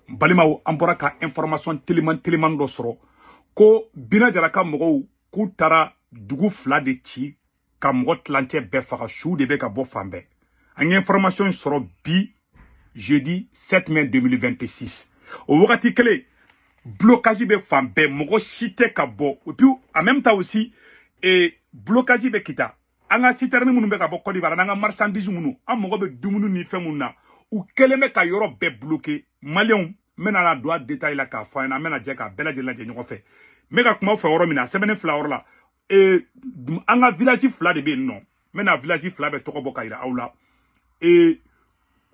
balimaw an bɔra ka information teliman dɔ sɔrɔ ko Bina Jara ka mɔgɔw k'u taara dugu 2 de ci ka mɔgɔ tilancɛ bɛɛ faga su de bɛ ka bɔ fan bɛɛ an ye information sɔrɔ bi jeudi 7 mai 2026 au wagati kelen blocage bɛ fan bɛɛ mɔgɔ si tɛ ka bɔ et puis en même temps aussi blocage bɛ kita an ka citerne minnu bɛ ka bɔ Côte d'Ivoire n'an ka marchandise minnu an mɔgɔ bɛ dumuni ni fɛn minnu na u kɛlen bɛ ka yɔrɔ bɛɛ bloquer maliyɛnw n bɛna na don a détail la k'a fɔ an ɲɛna an bɛna jɛ k'a bɛɛ lajɛlen lajɛ ɲɔgɔn fɛ n bɛ ka kuma fɛ yɔrɔ min na sɛbɛnni 2 yɔrɔ la an ka village 2 de bɛ yen nɔ n bɛna village 2 bɛ tɔgɔ bɔ ka jira aw la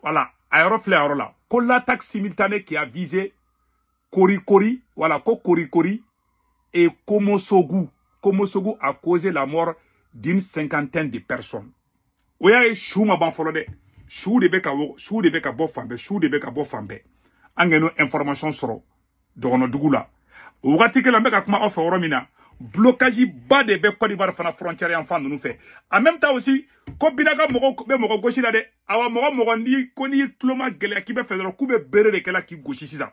voilà a yɔrɔ filɛ yɔrɔ la ko l'attaque simultanée qui a visé Korikori voilà ko Korikori et Komosogu a causé la mort d'une 50aine de personnes o y'a ye su ma ban fɔlɔ dɛ su de bɛ ka bɔ fan bɛɛ an ka n'o information sɔrɔ dɔgɔnɔdugu la o wagati kelen an bɛ ka kuma aw fɛ yɔrɔ min na blocage ba de bɛ Côte d'Ivoire fana frontière yan fan ninnu fɛ en même temps aussi ko Bina ka mɔgɔw bɛ mɔgɔ gosi la dɛ awa mɔgɔ n'i ye tulo ma gɛlɛya k'i bɛ fɛ dɔrɔn k'u bɛ bere de kɛla k'i gosi sisan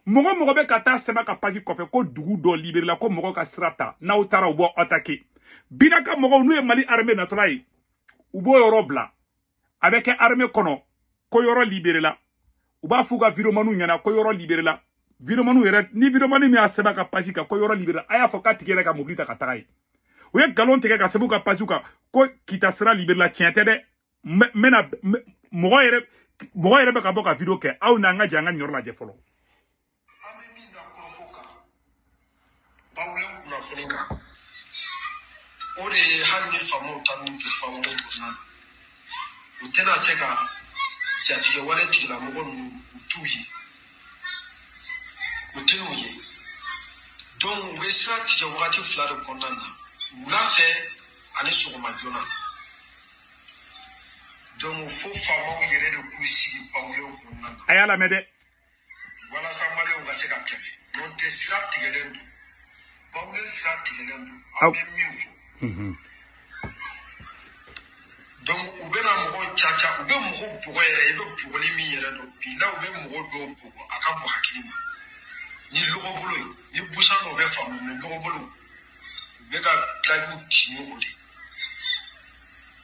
mɔgɔ bɛ ka taa sɛbɛn ka page kɔfɛ ko dugu dɔ libéré la ko mɔgɔ ka sira ta n'aw taara u bɔ attaquer Bina ka mɔgɔw n'u ye Mali armée natɔla ye u b'o yɔrɔ bila a bɛ kɛ armée kɔnɔ ko yɔrɔ libéré la u b'a f'u ka vidéoman ɲɛna ko yɔrɔ libéré la vidéoman yɛrɛ ni vidéoman min y'a sɛbɛn ka page kan ko yɔrɔ libéré a y'a fɔ k'a tigi yɛrɛ ka mobili ta ka taga ye u ye galon tigɛ ka sɛbɛn ka page kan ko kita sira libéré la tiɲɛ tɛ dɛ mɔgɔ yɛrɛ bɛ ka bɔ ka vidéo kɛ aw n'an ka jɛ an ka nin yɔrɔ lajɛ fɔlɔ o de ye hali ni faamaw ta n'u jɔ panko kɔnɔna na u tɛna se ka jatigɛ wale tigilamɔgɔ ninnu u t'u ye u tɛn'u ye donc u bɛ sira tigɛ wagati 2 de kɔnɔna na wula fɛ ani sɔgɔma joona donc fo faamaw yɛrɛ de k'u sigi panko kɔnɔna na a y'a lamɛn dɛ walasa maliyɛnw ka se ka kɛlɛ n'o tɛ sira tigɛlen don panko sira tigɛlen don aw bɛ min fɔ donc u bɛna mɔgɔw caca u bɛ mɔgɔ bugɔ yɛrɛ i bɛ bugɔli min yɛrɛ dɔn bi la u bɛ mɔgɔ dɔw bugɔ a ka bon hakili ma ni lɔgɔbolo ye ni busan dɔw bɛ faamu ni lɔgɔbolo u bɛ ka plaque ci ni o de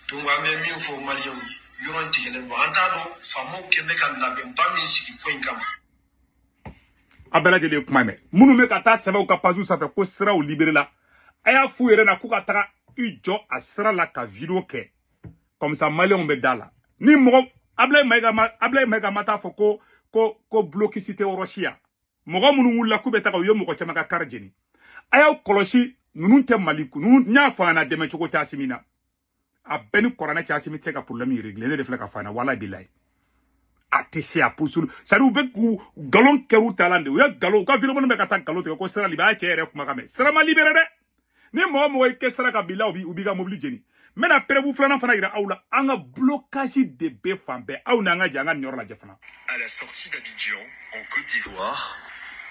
donc an bɛ min fɔ maliyɛnw ye yɔrɔ tigɛlen don an t'a dɔn faamaw kɛ bɛ ka labɛnba min sigi ko in kama a bɛɛ lajɛlen kuma mɛn minnu bɛ ka taa sɛbɛnw ka page sanfɛ ko siraw libéré la a y'a f'u yɛrɛ na k'u ka taga i jɔ a sira la ka vidéo kɛ comme ça maliyɛnw bɛ da la ni mɔgɔ Ablaye Mayiga ma taa fɔ ko blocus tɛ yɔrɔ si yan mɔgɔ minnu wulila k'u bɛ taga u ye mɔgɔ caman ka kari jeni a y'aw kɔlɔsi ninnu tɛ Mali kun n y'a fɔ an na dɛmɛ cogo tɛ Asimi na a bɛɛ ni kuranɛ cɛ Asimi tɛ se ka problème régler ne de filɛ ka fɔ an na walahi bilahi a tɛ se a posulu c'est à dire u bɛ galon kɛr'u talan de u ye galon u ka vidéo bɛ ka taa galon tigɛ ko sira libéré a cɛ yɛrɛ kuma ka mɛn sira ma libéré dɛ ni mɔgɔ i kɛ sira ka bila u b'i ka mobili jeni n bɛna preuve filanan fana yira aw la an ka blocage de bɛ fan bɛɛ aw n'an ka jɛ an ka nin yɔrɔ lajɛ fana. À la sortie d'Abidjan, en Côte d'Ivoire,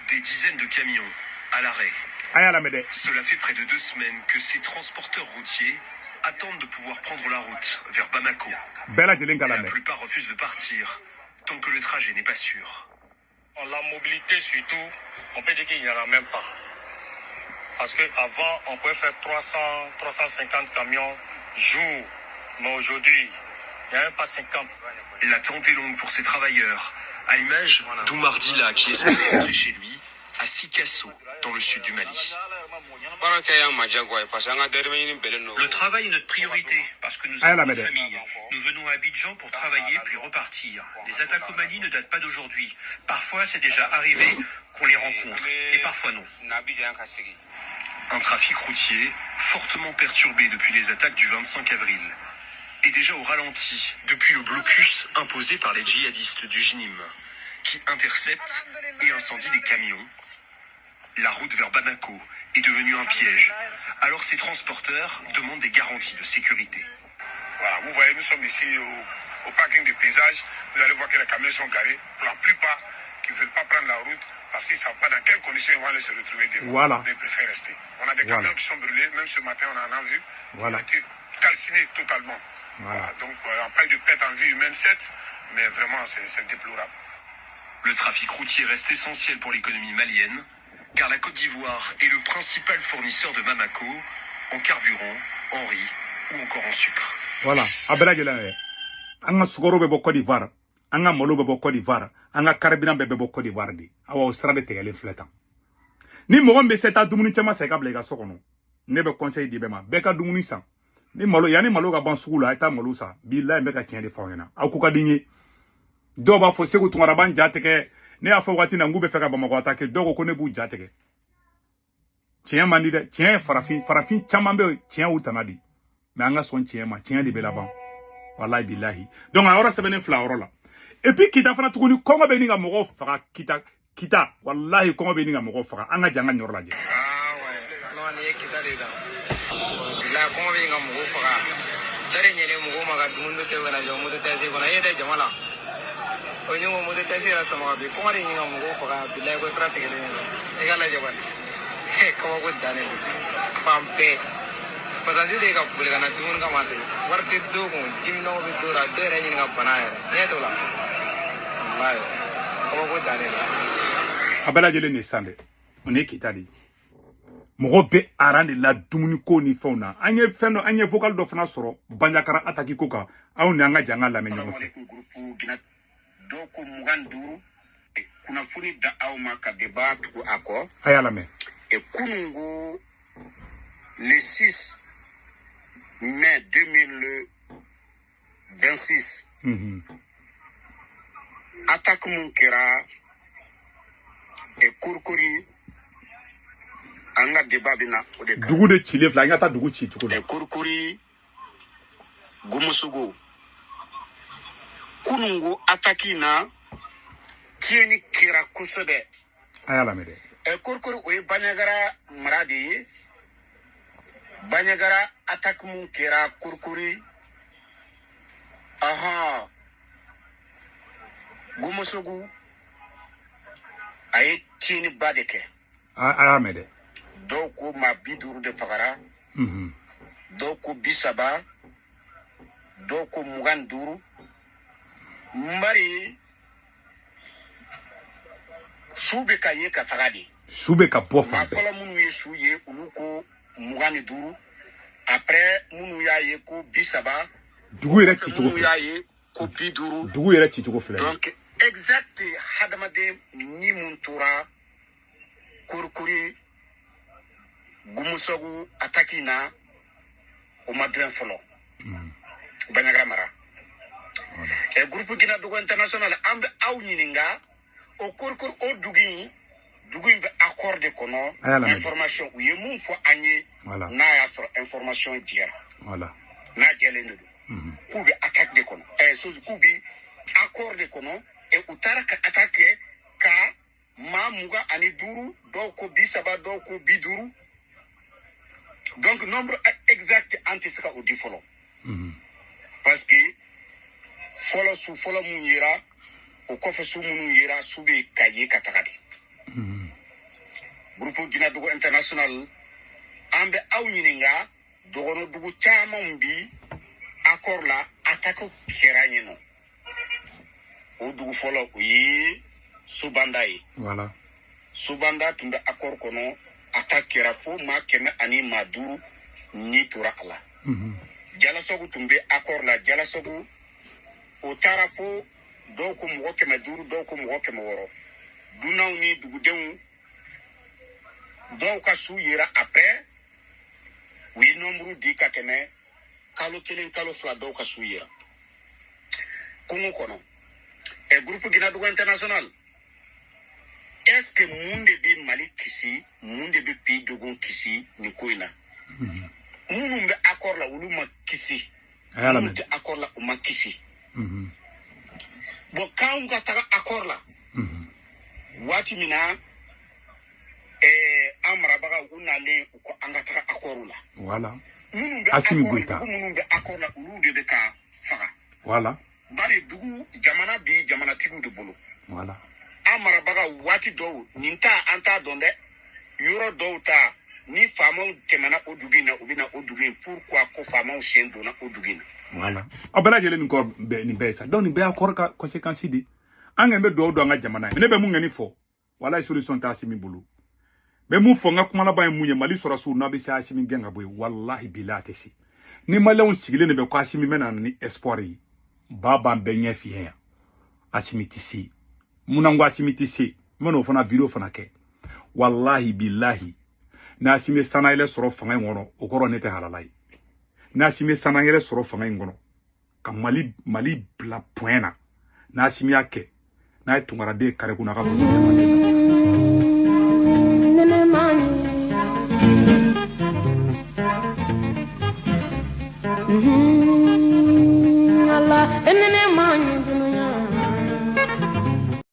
des dizaines de camions à l'arrêt. A y'a lamɛn dɛ. Cela fait près de 2 semaines que ces transporteurs routiers attendent de pouvoir prendre la route vers Bamako. Bɛɛ lajɛlen ka La lamɛn. plupart refusent de partir tant que le trajet n'est pas sûr. La mobilité surtout, on peut dire qu'il n'y en a même pas. Parce qu'avant, on pouvait faire 300, 350 camions jour. Mais aujourd'hui, il n'y a même pas 50. L'attente est longue pour ces travailleurs. À l'image d'Oumar Dila qui est censé rentrer chez lui à Sikasso, dans le sud du Mali. Le travail est notre priorité parce que nous avons une famille. Nous venons à Abidjan pour travailler puis repartir. Les attaques au Mali ne datent pas d'aujourd'hui. Parfois, c'est déjà arrivé qu'on les rencontre et parfois non. Un trafic routier fortement perturbé depuis les attaques du 25 avril. Et déjà au ralenti depuis le blocus imposé par les djihadistes du JNIM, qui interceptent et incendient des camions. La route vers Bamako est devenue un piège. Alors ces transporteurs demandent des garanties de sécurité. Voilà, vous voyez, nous sommes ici au parking des paysages. Vous allez voir que les camions sont garés. Pour la plupart, qui ne veulent pas prendre la route parce qu'ils ne savent pas dans quelles conditions ils vont aller se retrouver devant. Voilà. Ils préfèrent rester. On a des camions qui sont brûlés. Même ce matin, on en a vu. Voilà. Ils ont été calcinés totalement. Voilà. Donc, on n'a pas eu de perte en vie humaine, certes, mais vraiment, c'est déplorable. Le trafic routier reste essentiel pour l'économie malienne, car la Côte d'Ivoire est le principal fournisseur de Bamako en carburant, en riz ou encore en sucre. Voilà. Anga sugoro bebo Côte d'Ivoire, anga molo bebo Côte d'Ivoire, anga carburant bebo Côte d'Ivoire di. Awa osra de tegale fleta. Ni mogon be seta dumuni chama se ka blega sokono. Ne be conseil di bema. Beka dumuni san. Ni malo yani malo ga ban sugu la eta malo sa. Billahi be ka tiens de fawena. Aku ka dingi. Do ba fo segu tungara ban jateke. Ne a fo wati na ngube feka bamako atake dogo ko ne bu jateke. Tiens mandi de, tiens farafin chama be tiens utanadi. Mais anga son tiens ma, tiens de be laban. Wallahi billahi. Donc ahora se benen fla la. Et puis kita fana tukuni kongo be ni ga mogo faka kita wallahi kongo be ni ga mogo faka anga janga nyor laje. Ah ouais. Non ni kita de da. La kongo be ni ga mogo faka. Dare nyene mogo maga dundu te wana jo mudu tesi kona yede jamala. Onyo mo mudu tesi ra sama be kongo ni ga mogo faka billahi ko sra tegele ni. Egala jaban. Kongo ko dane. Pampe. Pasanji de ka bulga na tumun ka mate. Warti dogo jimno be dora dere ni ga banaya. Ne to la. Wallahi. Kongo ko dane. Abela jele ni sande. On est kitadi. Mogo be arande la dumuni ko ni fauna. Anye feno anye vocal do fana soro banjakara ataki koka. Au ni anga janga la menyo. Grupu gina doko muganduru kuna funi da au maka débat ku ako. Ayala me. Et kunungu le 6 mai 2026. Attaque mon kera et kurkuri anga débat bina odeka. Dugu de chile fla ngata dugu chi chukuda. Et kurkuri gumusugo. Kunungu attaque na tieni kera kusode. Ayala me de. Et kurkuri oye banyagara maradi. Banyagara attaque mon kera kurkuri. Aha. Gumusugu aye tieni badeke. Ayala me de. Doko ma biduru de fagara. Doko bisaba. Doko muganduru. Mbari sube ka ye ka fagadi. Sube ka bofa. Ma fala munu ye suye uluko mugani duru. Après munu ya ye ko bisaba. Dugu yere chichugo. Munu ya ye ko biduru. Dugu yere chichugo fle. Donc exact hadamade ni muntura kurkuri gumusogu atakina o madren folo. Banyagra mara. Et groupe Guinée Dogo International ambe au nininga o kurkur o dugi be accordé kono information ou yemu fo agné na ya sur information diara voilà na jelende ku be attaque de kono so ku be accordé kono et utara ka attaquer ka ma muga ani duru do ko bisaba do ko biduru donc nombre exact antisaka au difolo parce que folo mun yira o kofe su mun yira sube kaye katakati groupe Guinée Dogo International ambe aw ñininga dogono dugu chama bi accord la attaque keranyeno o dugu folo o yi subandai voilà subanda tumbe accord kono attaque kera fo ma keme ani maduru ni tura ala jala sogu tumbe accord la jala sogu o tarafo do ko mo keme duru do ko mo keme woro dunaw ni dugu dewu do ka su yira après wi nombre di katene kalo kelen kalo fla do ka su yira kungu kono e groupe Guinée Dogo International est-ce que monde bi Mali kisi monde bi pi dogon kisi ni koina munu be accord la wulu ma kisi ayala me accord la ma kisi bon quand on a accord là wati mina amara baga unale ko angata accord là voilà munu Assimi Goïta munu be accord la ulu de ka faga voilà bari dugu jamana bi jamana tigu de bolo voilà amara baga wati do ninta anta donde yoro do ta ni famo temana odugina ubina odugin pourquoi ko famo sendo na odugina voilà abela jele ni ko be ni be sa donc ni be accord ka conséquence di Angembe do do nga jamana. Ne be mun ngani fo. Wala solution ta Assimi bulu. Be mun fo nga kuma la ba munye Mali sora su na be sa Assimi genga boy wallahi bilatesi. Ni Malien sigile ne be ko Assimi mena ni espoir yi. Baba benye fiya. Assimi tisi. Munango Assimi tisi. Mono fana video fana ke. Wallahi billahi. Na Assimi sana ile soro fanga ngono okoro nete halalai. Na Assimi sana ile soro fanga ngono. Ka Mali bla poena. Na Assimi yake. Na tungara de kare kuna ka